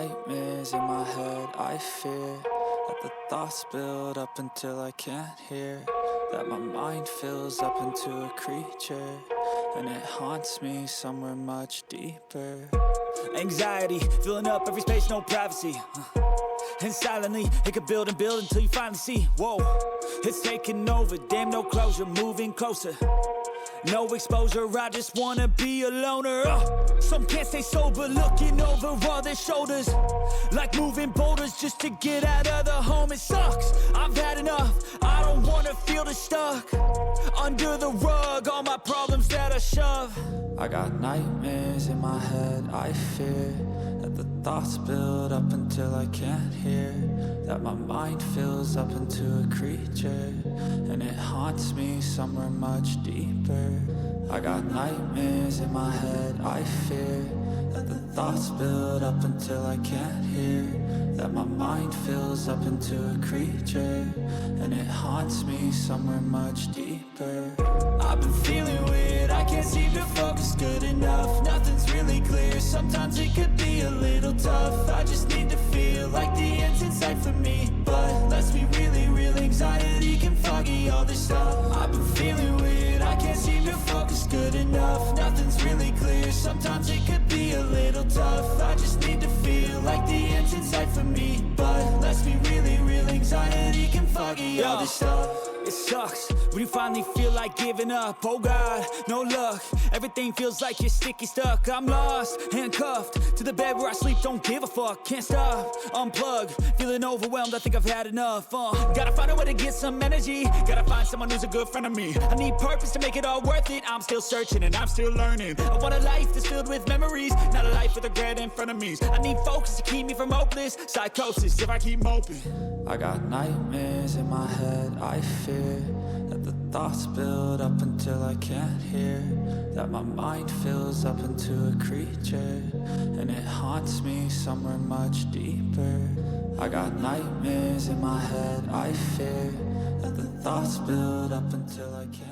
nightmares in my head, I fear that the thoughts build up until I can't hear, that my mind fills up into a creature, and it haunts me somewhere much deeper. Anxiety, filling up every space, no privacy. And silently, it could build and build until you finally see, whoa, it's taking over, damn no closure, moving closer. No exposure, I just wanna be a loner. Some can't stay sober, looking over all their shoulders, like moving boulders just to get out of the home. It sucks, I've had enough, I don't wanna feel the stuck under the rug, all my problems that I shove. I got nightmares in my head, I fear that the thoughts build up until I can't hear, that my mind fills up into a creature, and it haunts me somewhere much deeper. I got nightmares in my head, I fear that the thoughts build up until I can't hear, that my mind fills up into a creature, and it haunts me somewhere much deeper. I've been feeling weird, I can't seem to focus good enough. Nothing's really clear, sometimes it could be a little tough. I just need to feel like the end's in sight for me, but let's be really real, anxiety can foggy all this stuff. I've been feeling weird, I can't seem to focus good enough. Nothing's really clear, sometimes it could be a little tough. I just need to feel like the end's in sight for me, but let's be really real, anxiety can foggy all this stuff. It sucks when you finally feel like giving up. Oh God, no luck, everything feels like you're sticky stuck. I'm lost, handcuffed to the bed where I sleep, don't give a fuck. Can't stop, unplug, feeling overwhelmed, I think I've had enough. Gotta find a way to get some energy, gotta find someone who's a good friend of me. I need purpose to make it all worth it, I'm still searching and I'm still learning. I want a life that's filled with memories, not a life with regret and frenemies. I need focus to keep me from hopeless psychosis if I keep moping. I got nightmares in my head, I fear that the thoughts build up until I can't hear, that my mind fills up into a creature, and it haunts me somewhere much deeper. I got nightmares in my head, I fear that the thoughts build up until I can't